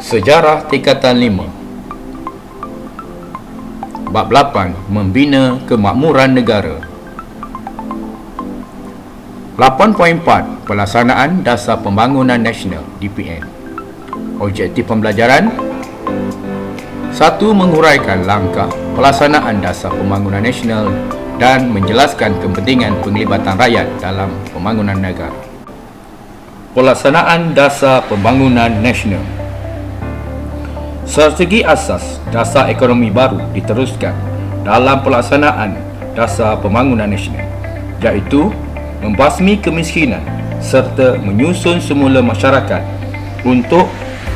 Sejarah Tingkatan 5. Bab 8. Membina Kemakmuran Negara. 8.4 Pelaksanaan Dasar Pembangunan Nasional (DPN). Objektif pembelajaran: 1. Menguraikan langkah pelaksanaan Dasar Pembangunan Nasional dan menjelaskan kepentingan penglibatan rakyat dalam pembangunan negara. Pelaksanaan Dasar Pembangunan Nasional. Strategi asas dasar ekonomi baru diteruskan dalam pelaksanaan Dasar Pembangunan Nasional, iaitu membasmi kemiskinan serta menyusun semula masyarakat untuk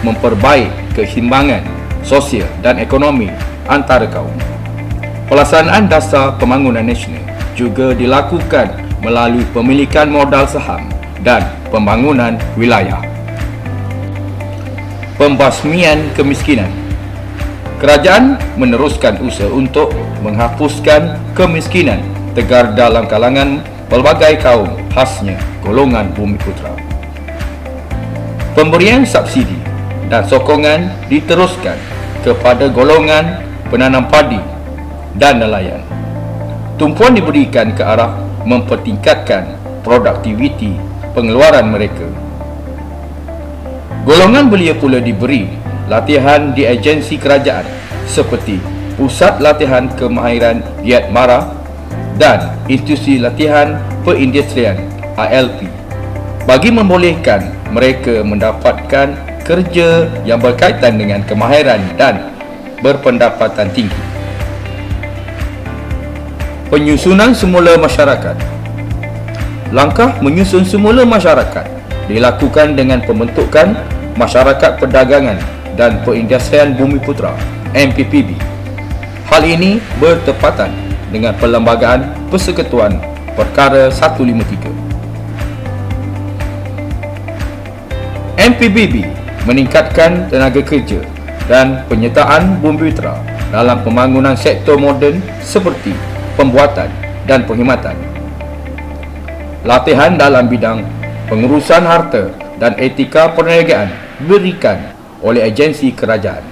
memperbaik keseimbangan sosial dan ekonomi antara kaum. Pelaksanaan Dasar Pembangunan Nasional juga dilakukan melalui pemilikan modal saham dan pembangunan wilayah. Pembasmian kemiskinan. Kerajaan meneruskan usaha untuk menghapuskan kemiskinan tegar dalam kalangan pelbagai kaum, khasnya golongan Bumiputera. Pemberian subsidi dan sokongan diteruskan kepada golongan penanam padi dan nelayan. Tumpuan diberikan ke arah mempertingkatkan produktiviti pengeluaran mereka. Golongan belia pula diberi latihan di agensi kerajaan seperti Pusat Latihan Kemahiran Giat Mara dan Institusi Latihan Perindustrian (ILP) bagi membolehkan mereka mendapatkan kerja yang berkaitan dengan kemahiran dan berpendapatan tinggi. Penyusunan semula masyarakat. Langkah menyusun semula masyarakat dilakukan dengan pembentukan Masyarakat Perdagangan dan Perindustrian Bumiputera (MPPB). Hal ini bertepatan dengan Perlembagaan Persekutuan Perkara 153. MPPB meningkatkan tenaga kerja dan penyertaan Bumiputera dalam pembangunan sektor moden seperti pembuatan dan perkhidmatan. Latihan dalam bidang pengurusan harta dan etika perniagaan diberikan oleh agensi kerajaan.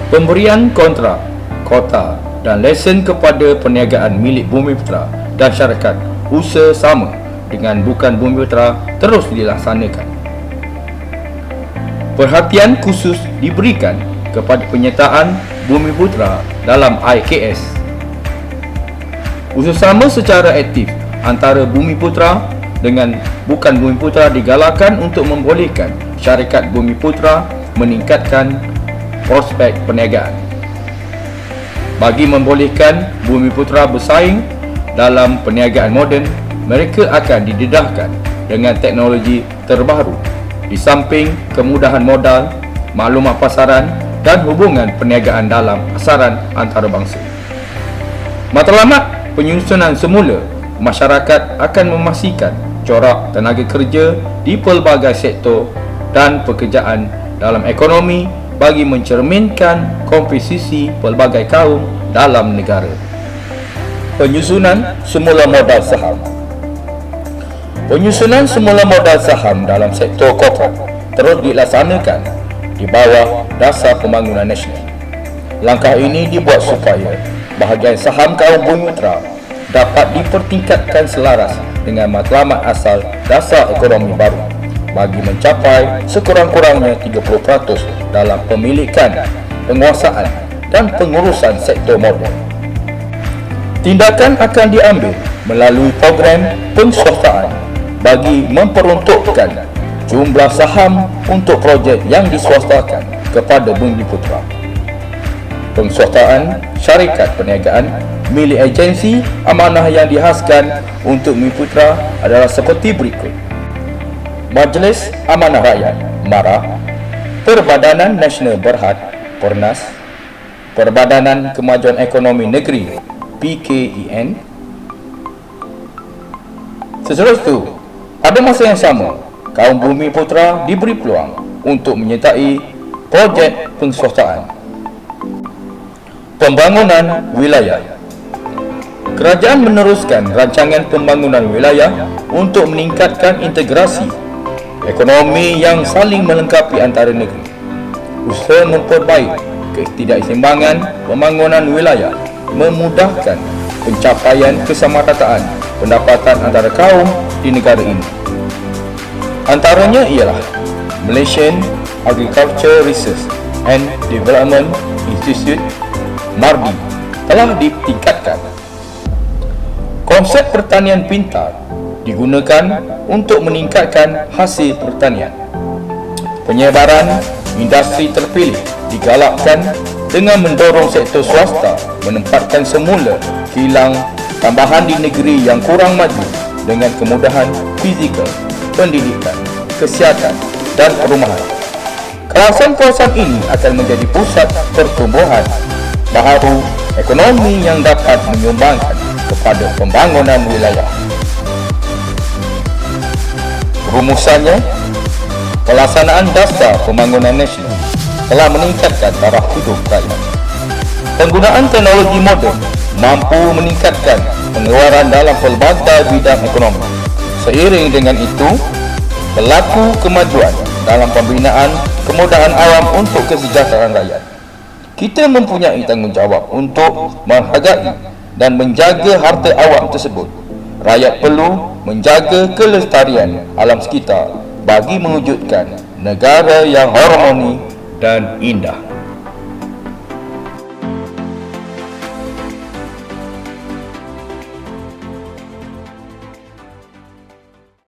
Pemberian kontrak, kota dan lesen kepada perniagaan milik Bumiputera dan syarikat usaha sama dengan bukan Bumiputera terus dilaksanakan. Perhatian khusus diberikan kepada penyertaan Bumiputera dalam IKS. Usaha-sama secara aktif antara Bumiputera dengan bukan Bumiputera digalakkan untuk membolehkan syarikat Bumiputera meningkatkan prospek perniagaan. Bagi membolehkan Bumiputera bersaing dalam perniagaan moden, mereka akan didedahkan dengan teknologi terbaru di samping kemudahan modal, maklumat pasaran dan hubungan perniagaan dalam pasaran antarabangsa. Matlamat penyusunan semula masyarakat akan memastikan corak tenaga kerja di pelbagai sektor dan pekerjaan dalam ekonomi bagi mencerminkan komposisi pelbagai kaum dalam negara. Penyusunan semula modal saham. Penyusunan semula modal saham dalam sektor korporat terus dilaksanakan di bawah Dasar Pembangunan Nasional. Langkah ini dibuat supaya bahagian saham kaum Bumiputera dapat dipertingkatkan selaras dengan matlamat asal dasar ekonomi baru bagi mencapai sekurang-kurangnya 30% dalam pemilikan, penguasaan dan pengurusan sektor moden. Tindakan akan diambil melalui program penswastaan bagi memperuntukkan jumlah saham untuk projek yang diswastakan kepada Bumiputera. Penswastaan syarikat perniagaan milik agensi amanah yang dihaskan untuk Bumiputera adalah seperti berikut: Majlis Amanah Rakyat (MARA), Perbadanan Nasional Berhad (PERNAS), Perbadanan Kemajuan Ekonomi Negeri (PKEN). Sesudah itu, pada masa yang sama, kaum Bumiputera diberi peluang untuk menyertai projek penswastaan. Pembangunan wilayah. Kerajaan meneruskan rancangan pembangunan wilayah untuk meningkatkan integrasi ekonomi yang saling melengkapi antara negeri. Usaha memperbaik ketidakseimbangan pembangunan wilayah memudahkan pencapaian kesamarataan pendapatan antara kaum di negara ini. Antaranya ialah Malaysian Agriculture Research and Development Institute (MARDI) telah ditingkatkan. Konsep pertanian pintar digunakan untuk meningkatkan hasil pertanian. Penyebaran industri terpilih digalakkan dengan mendorong sektor swasta menempatkan semula kilang tambahan di negeri yang kurang maju dengan kemudahan fizikal, pendidikan, kesihatan dan perumahan. Kawasan-kawasan ini akan menjadi pusat pertumbuhan baharu ekonomi yang dapat menyumbangkan kepada pembangunan wilayah. Rumusannya, pelaksanaan dasar pembangunan nasional telah meningkatkan taraf hidup rakyat. Penggunaan teknologi moden mampu meningkatkan pengeluaran dalam pelbagai bidang ekonomi. Seiring dengan itu, berlaku kemajuan dalam pembinaan kemudahan awam untuk kesejahteraan rakyat. Kita mempunyai tanggungjawab untuk menghargai dan menjaga harta awam tersebut. Rakyat perlu menjaga kelestarian alam sekitar bagi mewujudkan negara yang harmoni dan indah.